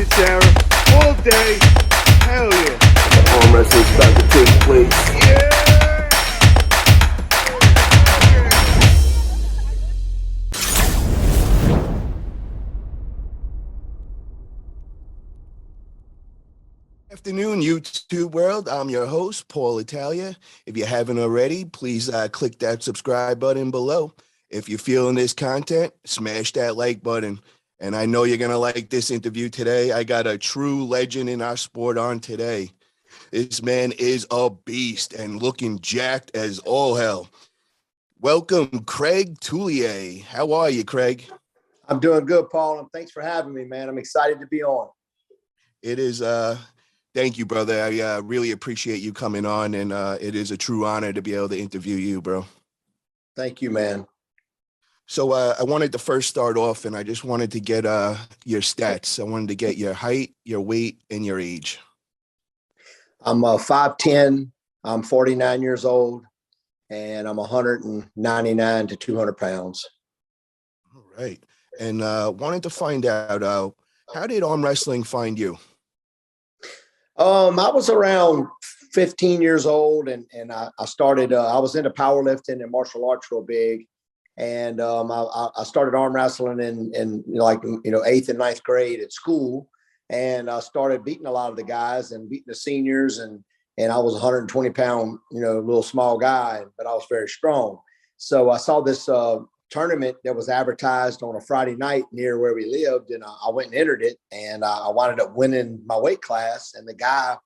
shit, Sarah. All day. Hell yeah. Arm wrestling's about to take place. Yeah. Afternoon, YouTube world. I'm your host, Paul Italia. If you haven't already, please click that subscribe button below. If you're feeling this content, smash that like button. And I know you're going to like this interview today. I got a true legend in our sport on today. This man is a beast and looking jacked as all hell. Welcome, Craig Tullier. How are you, Craig? I'm doing good, Paul, and thanks for having me, man. I'm excited to be on. It is thank you, brother. I really appreciate you coming on, and it is a true honor to be able to interview you, bro. Thank you, man. So I wanted to first start off, and I just wanted to get your stats. I wanted to get your height, your weight, and your age. I'm 5'10". I'm 49 years old, and I'm 199 to 200 pounds. All right. And wanted to find out, how did arm wrestling find you? I was around 15 years old, and I started, I was into powerlifting and martial arts real big. And I started arm wrestling in eighth and ninth grade at school. And I started beating a lot of the guys and beating the seniors. And I was 120 pound, little small guy, but I was very strong. So I saw this tournament that was advertised on a Friday night near where we lived. And I went and entered it, and I wound up winning my weight class. And the guy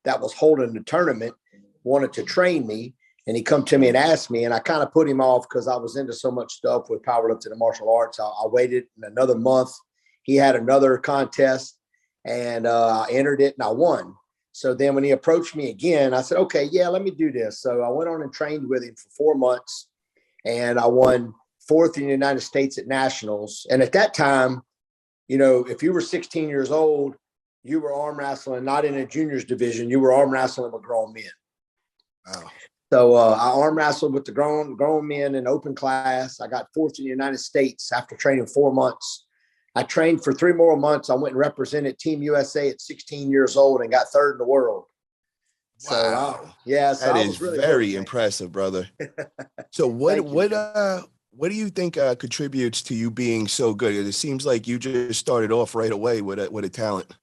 that was holding the tournament wanted to train me. And he come to me and asked me, and I kind of put him off because I was into so much stuff with powerlifting and martial arts. I waited another month. He had another contest, and I entered it, and I won. So then when he approached me again, I said, okay, yeah, let me do this. So I went on and trained with him for 4 months, and I won fourth in the United States at nationals. And at that time, if you were 16 years old, you were arm wrestling, not in a juniors division. You were arm wrestling with grown men. Wow. So I arm wrestled with the grown men in open class. I got fourth in the United States after training 4 months. I trained for 3 more months. I went and represented Team USA at 16 years old and got third in the world. Wow. So that is really very impressive, brother. So what do you think contributes to you being so good? It seems like you just started off right away with a talent.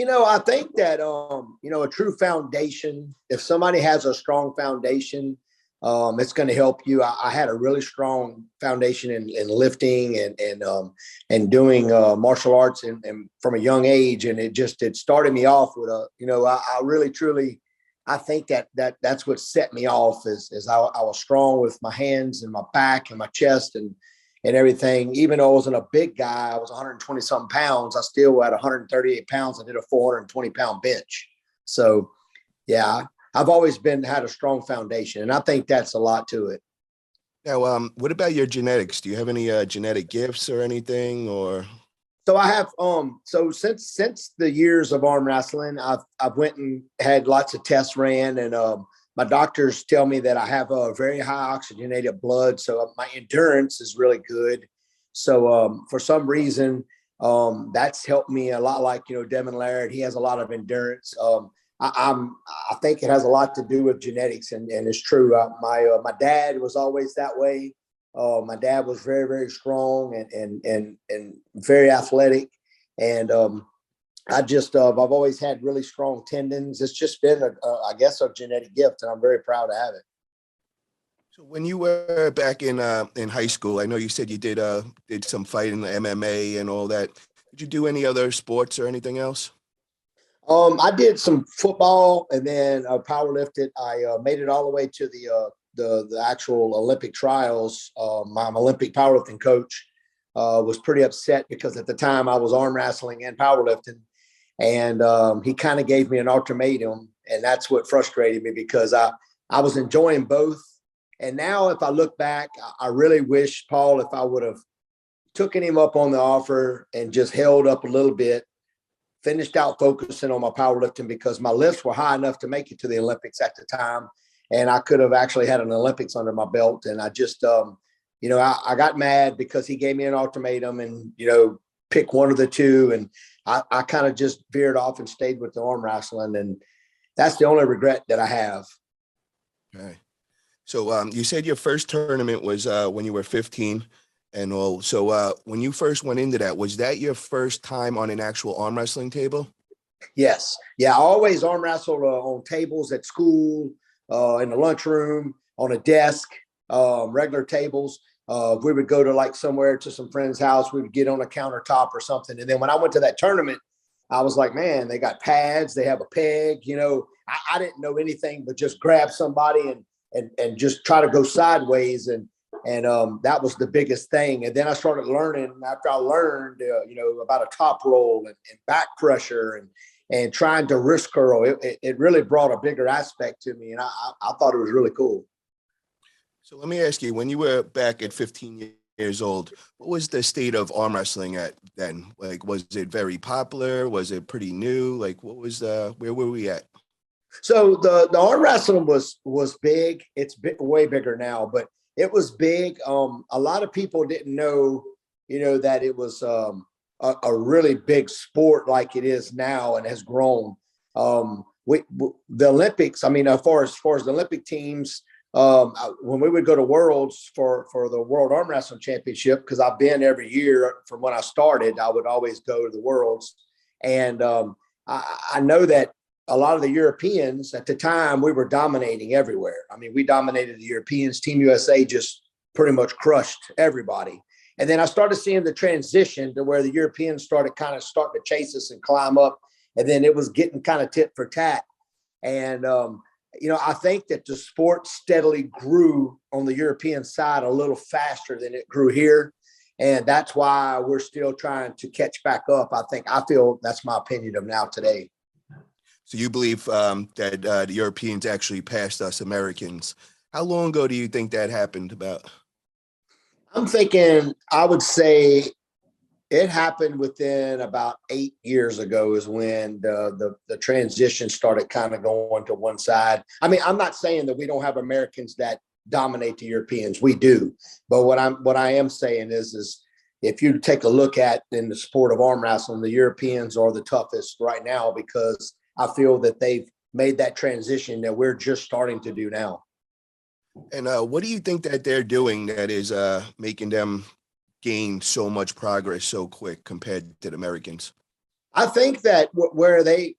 I think that, a true foundation, if somebody has a strong foundation, it's going to help you. I had a really strong foundation in lifting and doing martial arts and from a young age. And it started me off with I really, truly, I think that's what set me off is I was strong with my hands and my back and my chest and everything. Even though I wasn't a big guy, I was 120 something pounds. I still at 138 pounds, I did a 420 pound bench. So yeah, I've always had a strong foundation, and I think that's a lot to it. Now, what about your genetics? Do you have any genetic gifts or anything, or? So I have, so since the years of arm wrestling, I've went and had lots of tests ran, and my doctors tell me that I have a very high oxygenated blood. So my endurance is really good. So for some reason, that's helped me a lot. Like, Devin Laird, he has a lot of endurance. I think it has a lot to do with genetics, and it's true. My dad was always that way. My dad was very, very strong and very athletic. And I've always had really strong tendons. It's just been, I guess, a genetic gift, and I'm very proud to have it. So when you were back in high school, I know you said you did some fighting, MMA and all that. Did you do any other sports or anything else? I did some football, and then powerlifted. I made it all the way to the actual Olympic trials. My Olympic powerlifting coach was pretty upset because at the time I was arm wrestling and powerlifting. And he kind of gave me an ultimatum, and that's what frustrated me because I was enjoying both. And now if I look back, I really wish, Paul, if I would have taken him up on the offer and just held up a little bit, finished out focusing on my powerlifting, because my lifts were high enough to make it to the Olympics at the time. And I could have actually had an Olympics under my belt. And I just, I got mad because he gave me an ultimatum and, pick one of the two. And I kind of just veered off and stayed with the arm wrestling, and that's the only regret that I have. Okay. So you said your first tournament was when you were 15 and all. So when you first went into that, was that your first time on an actual arm wrestling table? Yes. Yeah. I always arm wrestled on tables at school, in the lunchroom, on a desk, regular tables. We would go to like somewhere to some friend's house. We would get on a countertop or something. And then when I went to that tournament, I was like, man, they got pads. They have a peg. I didn't know anything but just grab somebody and just try to go sideways. And that was the biggest thing. And then I started learning after I learned, about a top roll and back pressure and trying to wrist curl. It really brought a bigger aspect to me. And I thought it was really cool. So let me ask you, when you were back at 15 years old, what was the state of arm wrestling at then? Like, was it very popular? Was it pretty new? Like, where were we at? So the arm wrestling was big. It's way bigger now, but it was big. A lot of people didn't know, that it was a really big sport like it is now and has grown. The Olympics, I mean, as far as the Olympic teams, when we would go to Worlds for the World Arm Wrestling Championship, because I've been every year from when I started, I would always go to the Worlds. And I know that a lot of the Europeans at the time, we were dominating everywhere. I mean, we dominated the Europeans. Team USA just pretty much crushed everybody. And then I started seeing the transition to where the Europeans starting to chase us and climb up. And then it was getting kind of tit for tat. And, I think that the sport steadily grew on the European side a little faster than it grew here. And that's why we're still trying to catch back up. I feel that's my opinion of now today. So you believe that the Europeans actually passed us Americans. How long ago do you think that happened about? I'm thinking, I would say it happened within about 8 years ago is when the transition started kind of going to one side. I mean, I'm not saying that we don't have Americans that dominate the Europeans. We do. But what I am saying is if you take a look at in the sport of arm wrestling, the Europeans are the toughest right now, because I feel that they've made that transition that we're just starting to do now. And what do you think that they're doing that is making them gain so much progress so quick compared to the Americans? I think that where they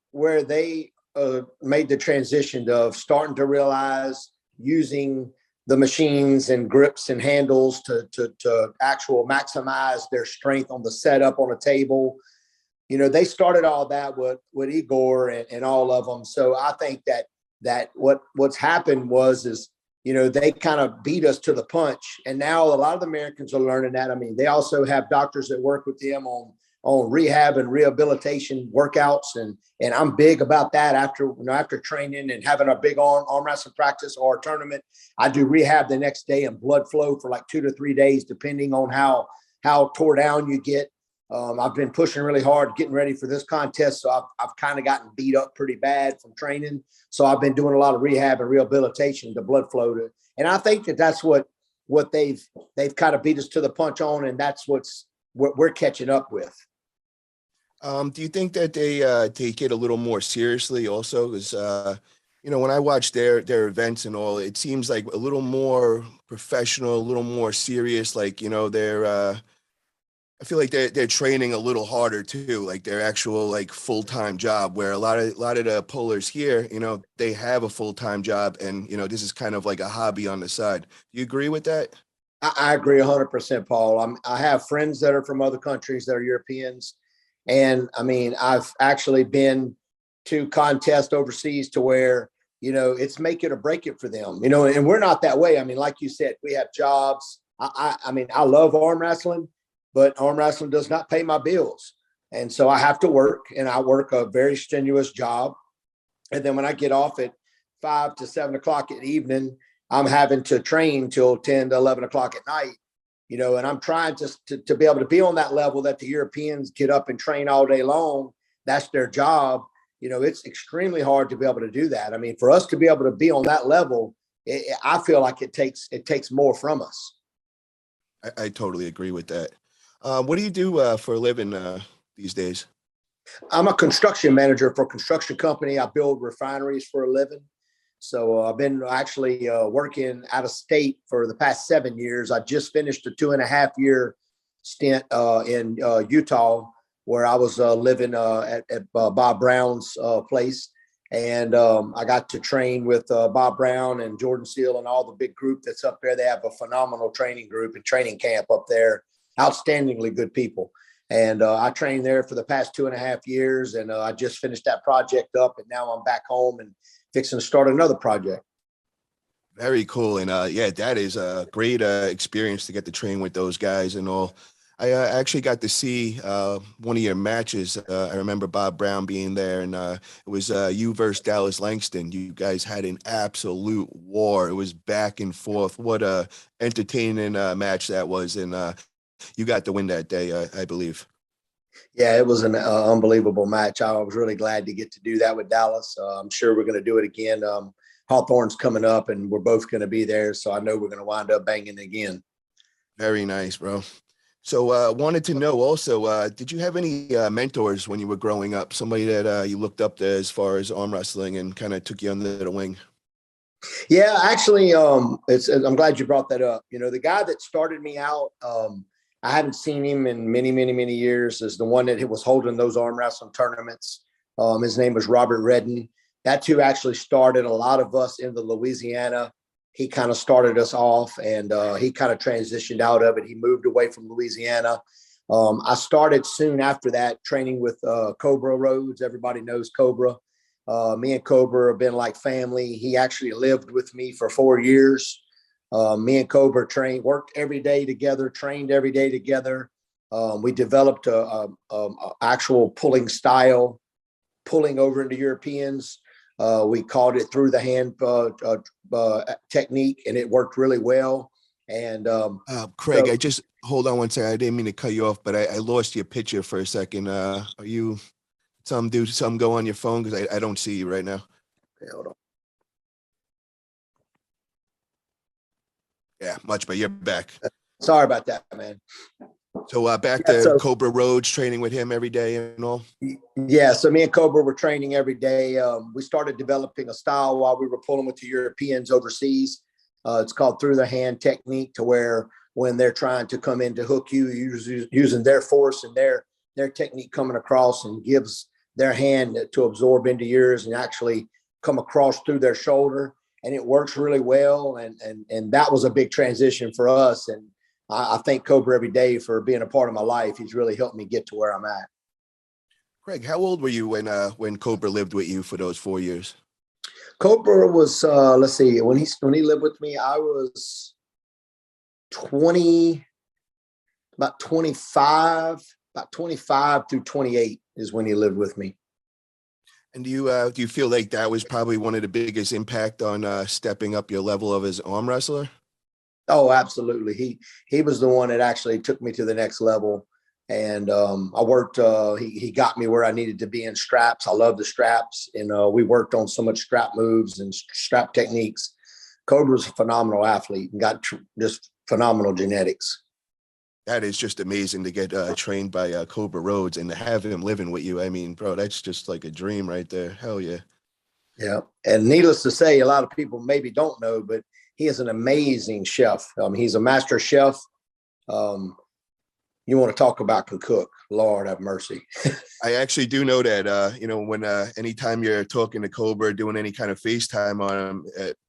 made the transition of starting to realize using the machines and grips and handles to actual maximize their strength on the setup on a table. They started all that with Igor and all of them. So I think that what's happened is they kind of beat us to the punch. And now a lot of the Americans are learning that. I mean, they also have doctors that work with them on rehab and rehabilitation workouts. And I'm big about that. After training and having a big arm wrestling practice or a tournament, I do rehab the next day and blood flow for like 2 to 3 days, depending on how tore down you get. I've been pushing really hard, getting ready for this contest. So I've kind of gotten beat up pretty bad from training. So I've been doing a lot of rehab and rehabilitation to blood flow to, and I think that's what they've kind of beat us to the punch on. And that's what we're catching up with. Do you think that they take it a little more seriously also? Because, when I watch their events and all, it seems like a little more professional, a little more serious. Like, I feel like they're training a little harder too, like their actual like full-time job, where a lot of the pullers here, they have a full-time job, and this is kind of like a hobby on the side. Do you agree with that? I agree 100%, Paul. I have friends that are from other countries that are Europeans. And I mean, I've actually been to contests overseas to where, it's make it or break it for them, and we're not that way. I mean, like you said, we have jobs. I mean, I love arm wrestling, but arm wrestling does not pay my bills. And so I have to work, and I work a very strenuous job. And then when I get off at 5 to 7 o'clock in the evening, I'm having to train till 10 to 11 o'clock at night, and I'm trying to be able to be on that level that the Europeans get up and train all day long. That's their job. It's extremely hard to be able to do that. I mean, for us to be able to be on that level, I feel like it takes more from us. I totally agree with that. What do you do for a living these days? I'm a construction manager for a construction company. I build refineries for a living. So I've been actually working out of state for the past 7 years. I just finished a 2.5 year stint in Utah, where I was living at Bob Brown's place. And I got to train with Bob Brown and Jordan Seal and all the big group that's up there. They have a phenomenal training group and training camp up there. Outstandingly good people. And I trained there for the past 2.5 years. And I just finished that project up. And now I'm back home and fixing to start another project. Very cool. And yeah, that is a great experience to get to train with those guys and all. I actually got to see one of your matches. I remember Bob Brown being there, and it was you versus Dallas Langston. You guys had an absolute war. It was back and forth. What a entertaining match that was, and you got the win that day, I believe. Yeah, it was an unbelievable match. I was really glad to get to do that with Dallas. I'm sure we're going to do it again. Hawthorne's coming up, and we're both going to be there, so I know we're going to wind up banging again. Very nice, bro. So wanted to know also, did you have any mentors when you were growing up? Somebody that you looked up to as far as arm wrestling and kind of took you under the wing? Yeah, actually, I'm glad you brought that up. You know, the guy that started me out, I haven't seen him in many, many, many years, is the one that was holding those arm wrestling tournaments. His name was Robert Redden. That's who actually started a lot of us into Louisiana. He kind of started us off, and he kind of transitioned out of it. He moved away from Louisiana. I started soon after that training with Cobra Rhodes. Everybody knows Cobra. Me and Cobra have been like family. He actually lived with me for 4 years. Me and Cobra worked every day together, trained every day together. We developed a actual pulling style, pulling over into Europeans. We called it through the hand technique, and it worked really well. And Craig, I just hold on one second. I didn't mean to cut you off, but I lost your picture for a second. Are you something go on your phone? Because I don't see you right now. Okay, hold on. Yeah, much better. You're back. Sorry about that, man. So back to Cobra Rhodes, training with him every day and all. Yeah, so me and Cobra were training every day. We started developing a style while we were pulling with the Europeans overseas. It's called through the hand technique, to where when they're trying to come in to hook you, using their force and their technique coming across, and gives their hand to absorb into yours and actually come across through their shoulder. And it works really well. And that was a big transition for us. And I thank Cobra every day for being a part of my life. He's really helped me get to where I'm at. Craig, how old were you when Cobra lived with you for those 4 years? Cobra was, let's see, when he lived with me, I was 20, about 25 through 28 is when he lived with me. And do you feel like that was probably one of the biggest impact on stepping up your level of as arm wrestler? Oh, absolutely. He was the one that actually took me to the next level. And I worked, he got me where I needed to be in straps. I love the straps. And we worked on so much strap moves and strap techniques. Cobra's a phenomenal athlete and got just phenomenal genetics. That is just amazing to get trained by Cobra Rhodes and to have him living with you. I mean, bro, that's just like a dream right there. Hell yeah. Yeah. And needless to say, a lot of people maybe don't know, but he is an amazing chef. He's a master chef. You want to talk about can cook, Lord have mercy. I actually do know that, when anytime you're talking to Cobra, doing any kind of FaceTime on him,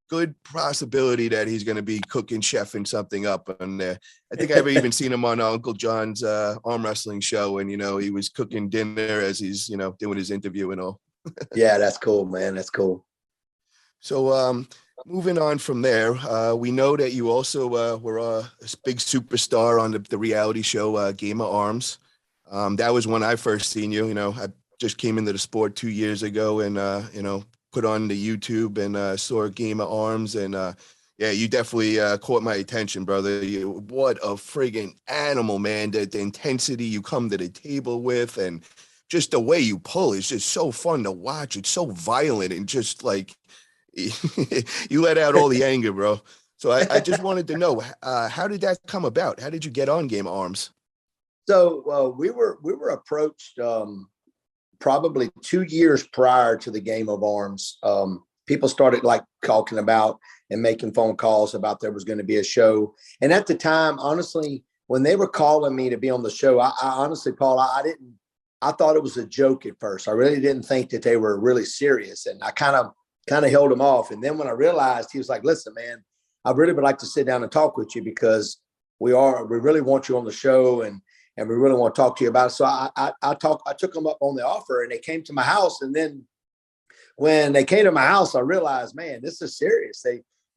good possibility that he's going to be cooking, chefing something up on there. I think I've even seen him on Uncle John's arm wrestling show, and, he was cooking dinner as he's, doing his interview and all. Yeah, that's cool, man. That's cool. So moving on from there, we know that you also were a big superstar on the reality show Game of Arms. That was when I first seen you. I just came into the sport 2 years ago and, put on the YouTube and saw Game of Arms. And yeah, you definitely caught my attention, brother. What a friggin' animal, man. The intensity you come to the table with, and just the way you pull is just so fun to watch. It's so violent and just like, you let out all the anger, bro. So I just wanted to know, how did that come about? How did you get on Game of Arms? So we were approached probably 2 years prior to the Game of Arms, people started like talking about and making phone calls about there was going to be a show. And at the time, honestly, when they were calling me to be on the show, I honestly, Paul, I thought it was a joke at first. I really didn't think that they were really serious. And I kind of held them off. And then when I realized, he was like, listen, man, I really would like to sit down and talk with you because we really want you on the show and we really want to talk to you about it. So I took them up on the offer and they came to my house. And then when they came to my house, I realized, man, this is serious.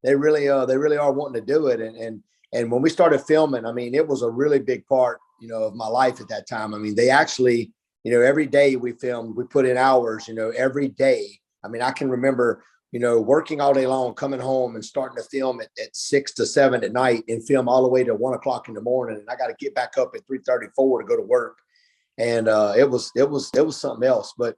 They really are wanting to do it. And when we started filming, I mean, it was a really big part, of my life at that time. I mean, they actually, every day we filmed, we put in hours, every day. I mean, I can remember, working all day long, coming home and starting to film at 6 to 7 at night and film all the way to 1 o'clock in the morning. And I got to get back up at 3:34 to go to work. And it was something else, but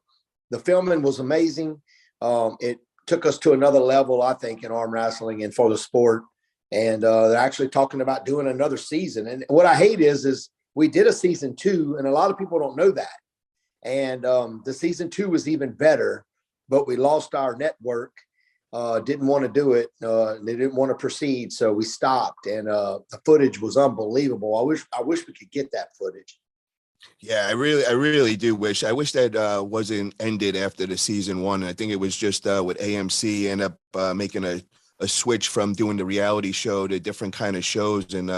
the filming was amazing. It took us to another level, I think, in arm wrestling and for the sport. And they're actually talking about doing another season. And what I hate is we did a season 2, and a lot of people don't know that. And the season 2 was even better, but we lost our network. Didn't want to do it. They didn't want to proceed, so we stopped. And the footage was unbelievable. I wish we could get that footage. Yeah, I really do wish. I wish that wasn't ended after the season 1. I think it was just with AMC end up making a switch from doing the reality show to different kind of shows, and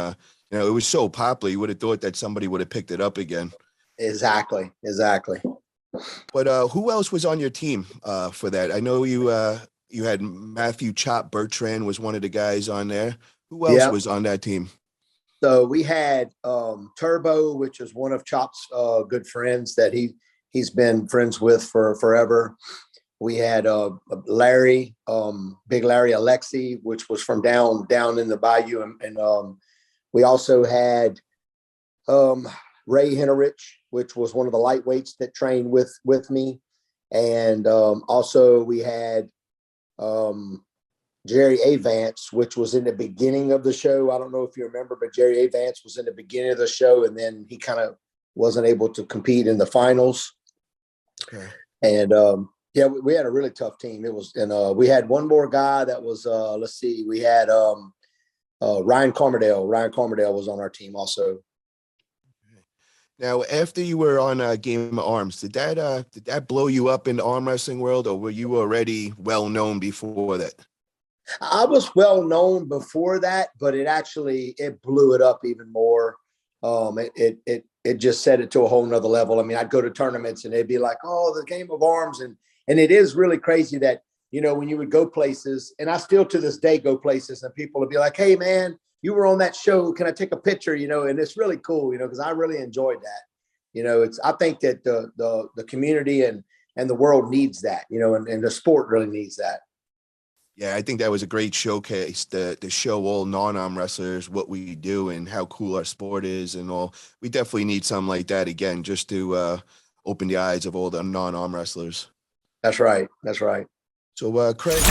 it was so popular. You would have thought that somebody would have picked it up again. Exactly. But who else was on your team for that? I know you had Matthew Chop Bertrand was one of the guys on there. Who else was on that team? So we had Turbo, which is one of Chop's good friends that he's been friends with for forever. We had Larry, Big Larry Alexi, which was from down in the bayou, and we also had Ray Henrich, which was one of the lightweights that trained with me, and also we had Jerry Avance, which was in the beginning of the show. I don't know if you remember, but Jerry Avance was in the beginning of the show, and then he kind of wasn't able to compete in the finals. Okay. And we had a really tough team. It was, and we had one more guy that was, we had Ryan Carmerdale. Ryan Carmerdale was on our team also. Now, after you were on Game of Arms, did that blow you up in the arm wrestling world, or were you already well known before that? I was well known before that, but it blew it up even more. It just set it to a whole nother level. I mean, I'd go to tournaments and they'd be like, "Oh, the Game of Arms," and it is really crazy that when you would go places, and I still to this day go places, and people would be like, "Hey, man, you were on that show. Can I take a picture?" And it's really cool, because I really enjoyed that. I think that the community and the world needs that, and the sport really needs that. Yeah, I think that was a great showcase to show all non-arm wrestlers what we do and how cool our sport is and all. We definitely need something like that again, just to open the eyes of all the non-arm wrestlers. That's right. So, Craig,